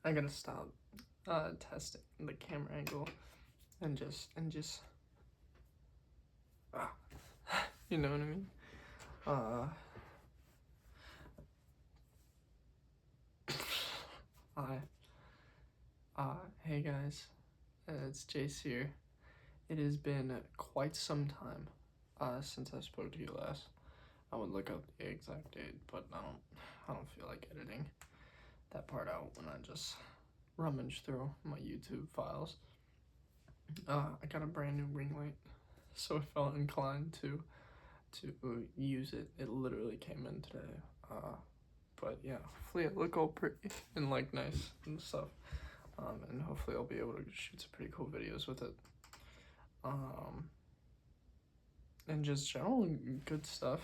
I gotta stop testing the camera angle and just you know what I mean? Hi. Hey guys, it's Jace here. It has been quite some time since I spoke to you last. I would look up the exact date, but I don't feel like editing that part out when I just rummage through my YouTube files. I got a brand new ring light, so I felt inclined to use it. It literally came in today. But yeah, hopefully it look all pretty and like nice and stuff. And hopefully I'll be able to shoot some pretty cool videos with it. And just general good stuff.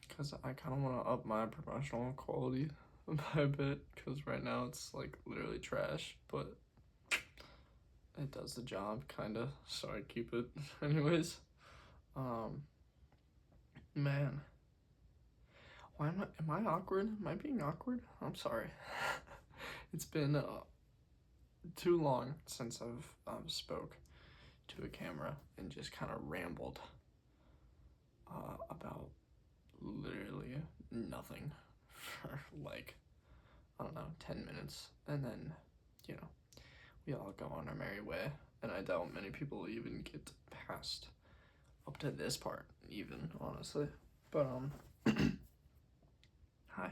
Because I kind of want to up my professional quality by a bit, because right now it's like literally trash, but it does the job kind of, so I keep it anyways. Man, why am I awkward? Am I being awkward? I'm sorry. It's been too long since I've spoke to a camera and just kind of rambled about literally nothing for like, I don't know, 10 minutes, and then, you know, we all go on our merry way, and I doubt many people even get past up to this part, even, honestly. But hi,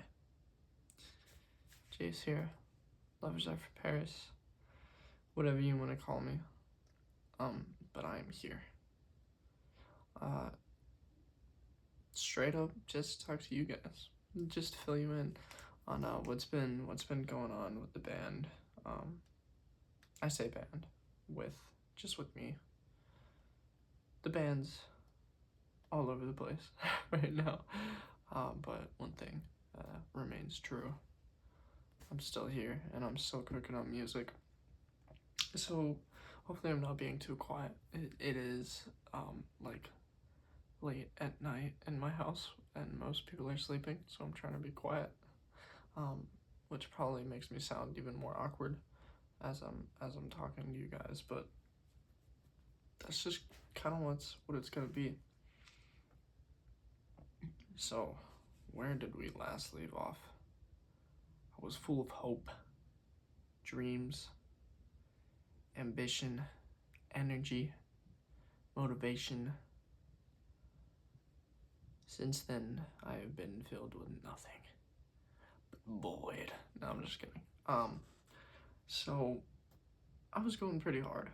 Jace here, Lovers Are for Paris, whatever you want to call me, but I am here. Straight up, just talk to you guys, just to fill you in on what's been going on with the band. I say band, with me. The band's all over the place right now, but one thing remains true. I'm still here, and I'm still cooking up music. So hopefully I'm not being too quiet. It is like late at night in my house, and most people are sleeping, so I'm trying to be quiet, which probably makes me sound even more awkward as I'm talking to you guys, but that's just kind of what it's gonna be. So, where did we last leave off? I was full of hope, dreams, ambition, energy, motivation. Since then, I have been filled with nothing but void. No, I'm just kidding. So I was going pretty hard.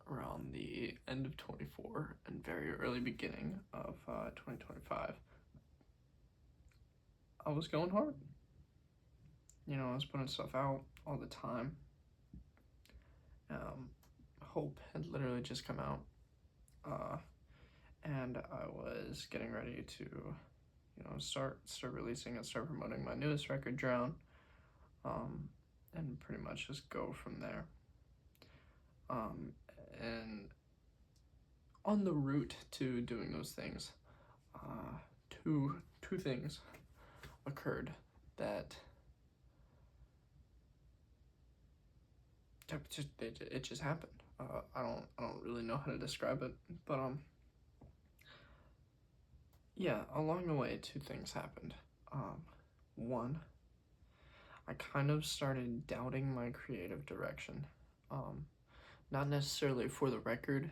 Around the end of 24 and very early beginning of 2025, I was going hard. You know, I was putting stuff out all the time. Hope had literally just come out, and I was getting ready to, you know, start releasing and start promoting my newest record, Drown, and pretty much just go from there. And on the route to doing those things, two things occurred that it just happened. I don't really know how to describe it, but yeah, along the way, two things happened. One, I kind of started doubting my creative direction. Not necessarily for the record,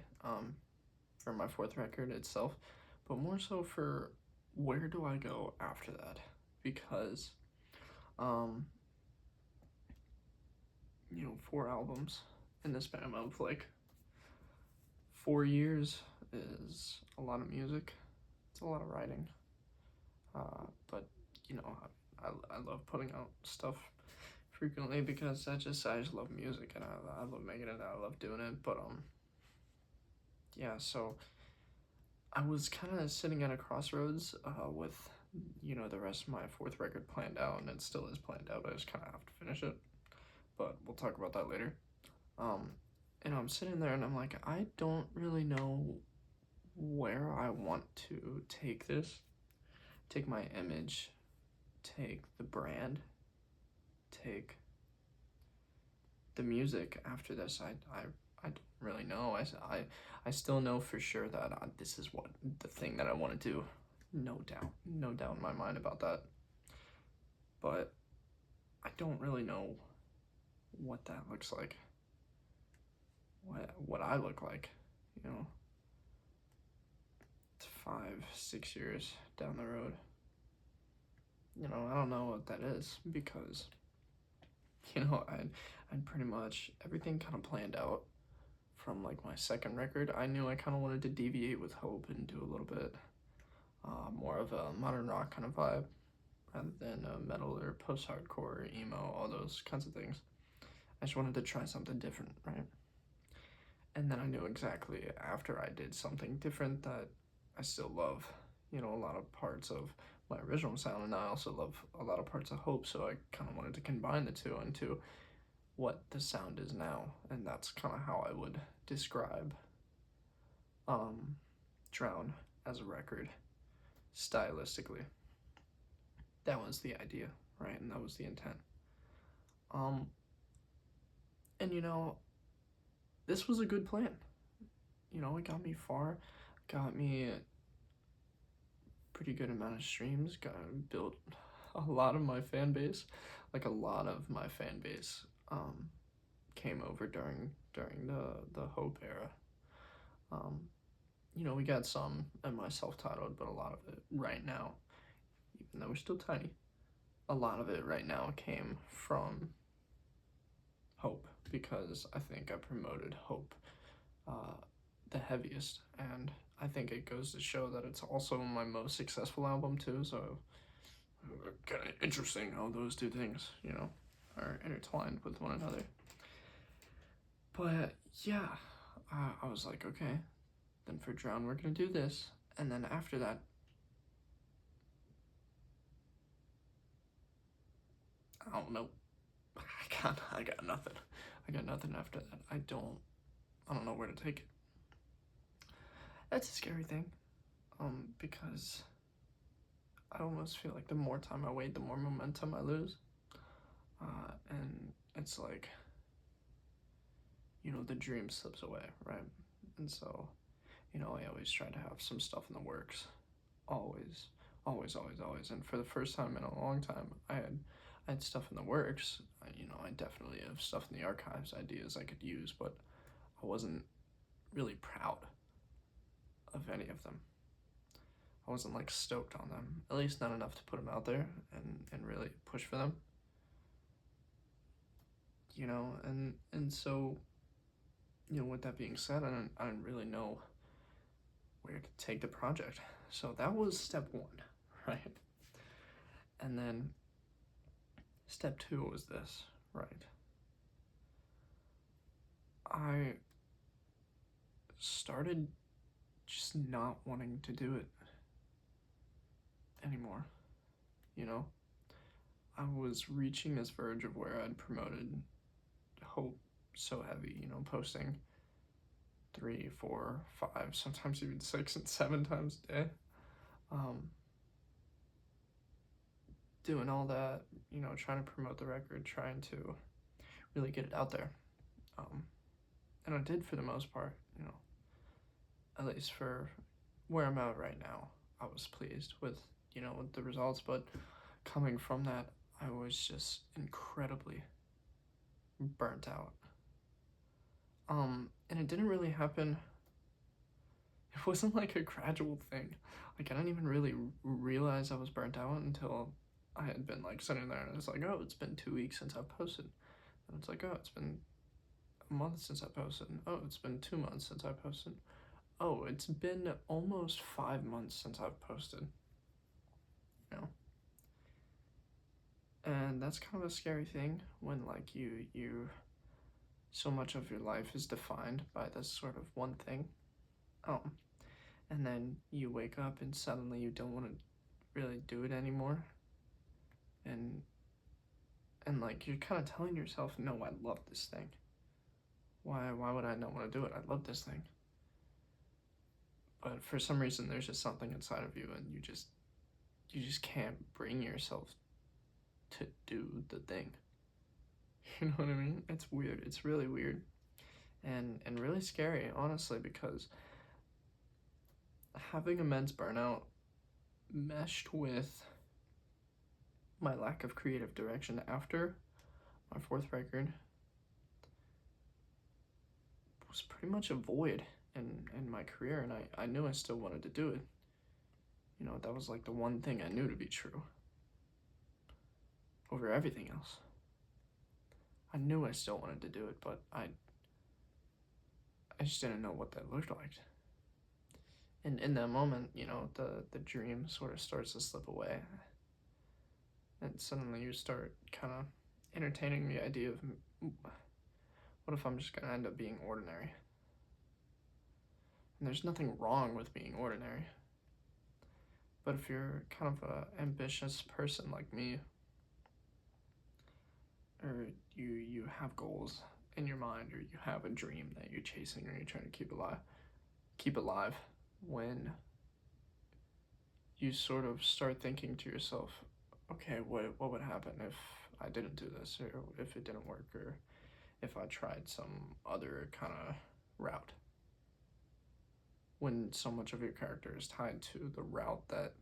for my fourth record itself, but more so for where do I go after that? Because, you know, 4 albums in the span of like 4 years is a lot of music. It's a lot of writing. But you know, I love putting out stuff frequently because I just love music, and I love making it. I love doing it. But yeah. So I was kind of sitting at a crossroads with, you know, the rest of my fourth record planned out, and it still is planned out. I just kind of have to finish it, but we'll talk about that later. And I'm sitting there and I'm like, I don't really know where I want to take this, take my image, take the brand, take the music after this, I don't really know. I still know for sure that this is what the thing that I want to do. No doubt in my mind about that. But I don't really know what that looks like. What I look like, you know. It's 5, 6 years down the road. You know, I don't know what that is because, I'd pretty much everything kind of planned out from like my second record. I knew I kind of wanted to deviate with Hope and do a little bit more of a modern rock kind of vibe rather than metal or post-hardcore, emo, all those kinds of things. I just wanted to try something different, right? And then I knew exactly after I did something different that I still love, a lot of parts of my original sound, and I also love a lot of parts of Hope, so I kind of wanted to combine the two into what the sound is now, and that's kind of how I would describe Drown as a record stylistically. That was the idea, right? And that was the intent. Um, and this was a good plan. It got me far, got me a pretty good amount of streams, got built a lot of my fan base. Like a lot of my fan base came over during the Hope era. We got some in my self-titled, but a lot of it right now, even though we're still tiny, a lot of it right now came from Hope, because I think I promoted Hope the heaviest, and I think it goes to show that it's also my most successful album too, so kind of interesting how those two things, are intertwined with one another. But yeah, I was like, okay, then for Drown we're gonna do this, and then after that, I don't know. I got nothing. I got nothing after that. I don't know where to take it. That's a scary thing, because I almost feel like the more time I wait, the more momentum I lose. And it's like, the dream slips away, right? And so, I always try to have some stuff in the works. Always, always, always, always. And for the first time in a long time, I had stuff in the works. I definitely have stuff in the archives, ideas I could use, but I wasn't really proud of any of them. I wasn't like stoked on them, at least not enough to put them out there and really push for them. And so, with that being said, I didn't really know where to take the project. So that was step one, right? And then step two was this, right? I started just not wanting to do it anymore. I was reaching this verge of where I'd promoted Hope so heavy, posting 3, 4, 5, sometimes even 6 and 7 times a day. Doing all that, trying to promote the record, trying to really get it out there. And I did for the most part, at least for where I'm at right now. I was pleased with, with the results, but coming from that, I was just incredibly burnt out. And it didn't really happen. It wasn't like a gradual thing. Like, I didn't even really realize I was burnt out until I had been like sitting there and it's like, oh, it's been 2 weeks since I've posted. And it's like, oh, it's been a month since I posted. Oh, it's been 2 months since I posted. Oh, it's been almost 5 months since I've posted. And that's kind of a scary thing when like you so much of your life is defined by this sort of one thing. And then you wake up and suddenly you don't want to really do it anymore. And like you're kind of telling yourself, no, I love this thing. Why would I not want to do it? I love this thing. But for some reason there's just something inside of you and you just can't bring yourself to do the thing. You know what I mean? It's weird. It's really weird. And really scary, honestly, because having immense burnout meshed with my lack of creative direction after my fourth record was pretty much a void in my career, and I knew I still wanted to do it. You know, that was like the one thing I knew to be true over everything else. I knew I still wanted to do it, but I just didn't know what that looked like. And in that moment, you know, the dream sort of starts to slip away, and suddenly you start kind of entertaining the idea of, what if I'm just gonna end up being ordinary? And there's nothing wrong with being ordinary. But if you're kind of an ambitious person like me, or you have goals in your mind, or you have a dream that you're chasing, or you're trying to keep alive, when you sort of start thinking to yourself, okay, what would happen if I didn't do this, or if it didn't work, or if I tried some other kind of route? When so much of your character is tied to the route that,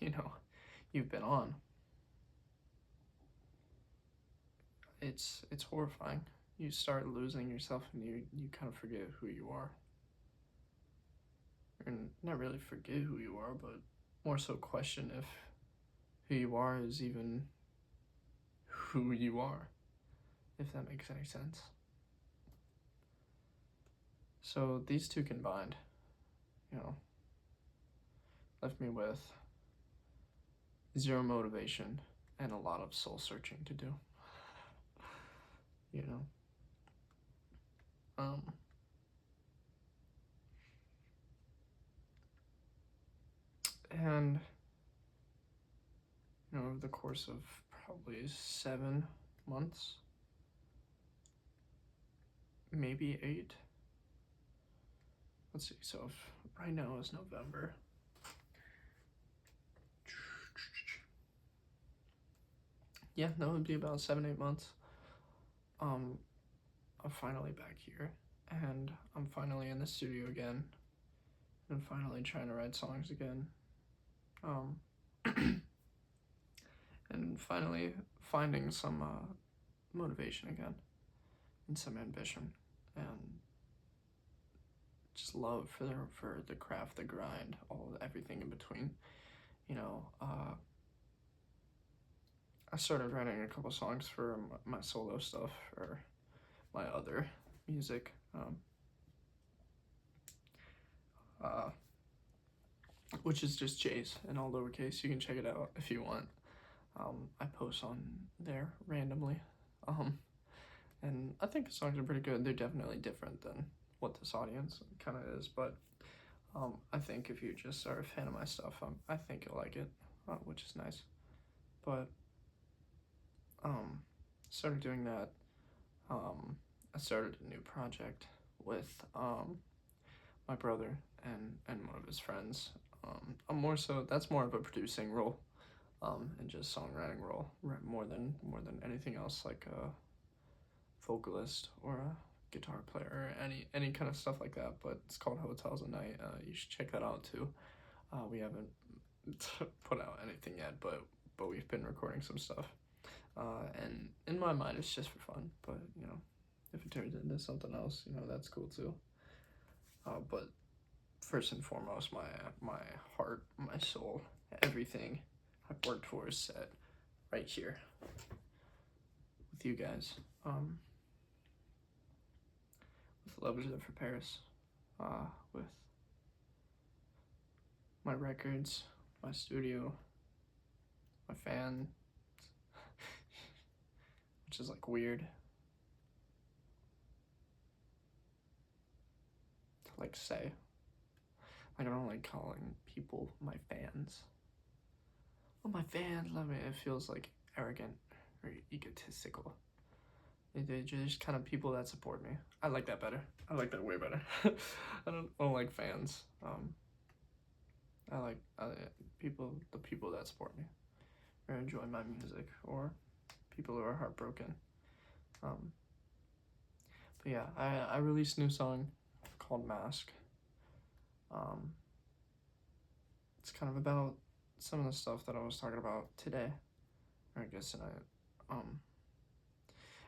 you know, you've been on, it's horrifying. You start losing yourself, and you kind of forget who you are. And not really forget who you are, but more so question if who you are is even who you are, if that makes any sense. So these two combined, you know, left me with zero motivation and a lot of soul searching to do. You know, and you know, over the course of probably 7 months, maybe 8. Let's see. So if right now is November. Yeah, that would be about 7, 8 months. I'm finally back here, and I'm finally in the studio again, and finally trying to write songs again. And finally finding some motivation again, and some ambition, and just love for the craft, the grind, everything in between. You know, I started writing a couple songs for my solo stuff, or my other music. Which is just Jay's in all lowercase. You can check it out if you want. I post on there randomly. And I think the songs are pretty good. They're definitely different than what this audience kind of is, but I think if you just are a fan of my stuff, I think you'll like it, which is nice. But started doing that. I started a new project with my brother and one of his friends. I'm more so, that's more of a producing role, and just songwriting role, more than anything else, like a vocalist or a guitar player, or any kind of stuff like that. But it's called Hotels at Night. You should check that out too. We haven't put out anything yet, but we've been recording some stuff. And in my mind, it's just for fun. But you know, if it turns into something else, you know, that's cool too. But first and foremost, my heart, my soul, everything I've worked for is set right here with you guys. With Love Is It for Paris, with my records, my studio, my fan, which is like weird to like say. Like, I don't like calling people my fans. Oh, my fans love me. It feels like arrogant or egotistical. They're just kind of people that support me. I like that better. I like that way better. I don't like fans. I like the people that support me or enjoy my music, or people who are heartbroken. But yeah, I released a new song called Mask. It's kind of about some of the stuff that I was talking about today, or I guess tonight.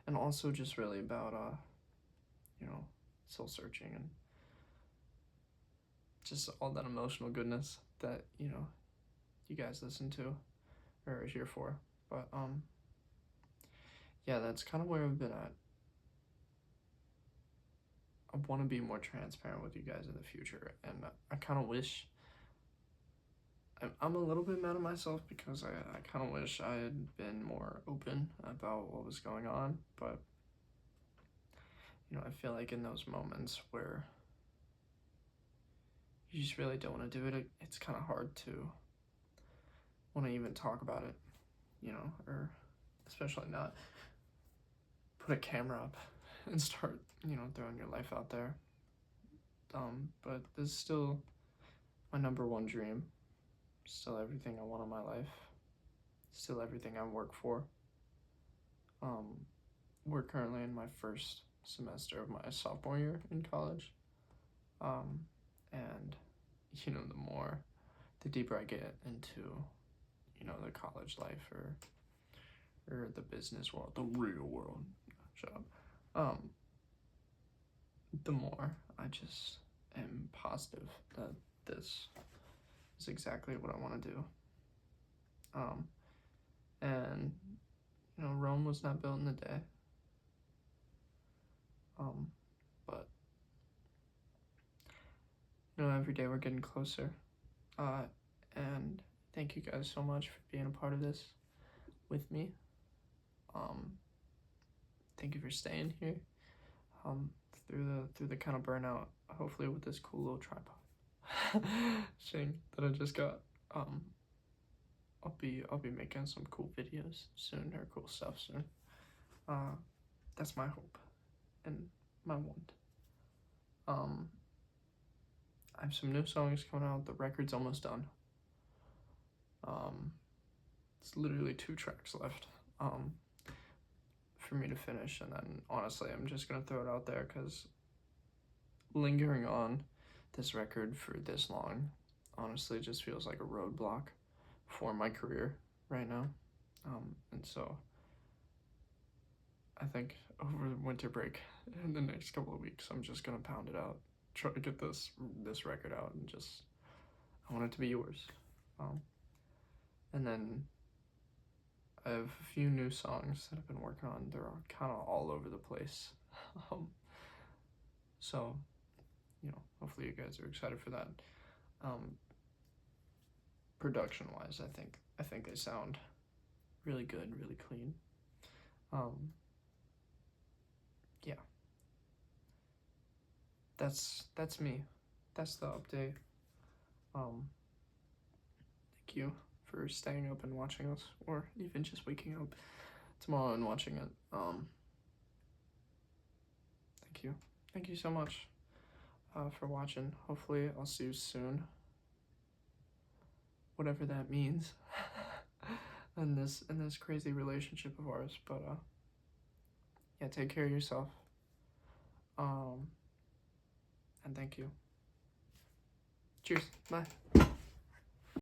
And also just really about soul searching and just all that emotional goodness that you guys listen to or are here for. But yeah, that's kind of where I've been at. I want to be more transparent with you guys in the future, and I kind of wish. I'm a little bit mad at myself because I kind of wish I had been more open about what was going on, but I feel like in those moments where you just really don't want to do it, it's kind of hard to want to even talk about it, or especially not put a camera up and start, throwing your life out there. But this is still my number one dream, still everything I want in my life, still everything I work for. We're currently in my first semester of my sophomore year in college. And the deeper I get into, the college life or the business world, the real world, shut up, the more I just am positive that this is exactly what I want to do. And Rome was not built in a day. But every day we're getting closer. And thank you guys so much for being a part of this with me. Thank you for staying here. Through the kind of burnout, hopefully with this cool little tripod thing that I just got. I'll be making some cool videos soon, or cool stuff soon. That's my hope and my want. I have some new songs coming out. The record's almost done. It's literally 2 tracks left. For me to finish, and then honestly I'm just gonna throw it out there because lingering on this record for this long honestly just feels like a roadblock for my career right now. And so I think over the winter break in the next couple of weeks I'm just gonna pound it out, try to get this record out, and just I want it to be yours. And then I have a few new songs that I've been working on. They're kind of all over the place. So, hopefully you guys are excited for that. Production-wise, I think they sound really good, really clean. Yeah. That's me. That's the update. Thank you for staying up and watching us, or even just waking up tomorrow and watching it. Thank you. Thank you so much for watching. Hopefully I'll see you soon. Whatever that means. in this crazy relationship of ours. But yeah, take care of yourself. And thank you. Cheers. Bye.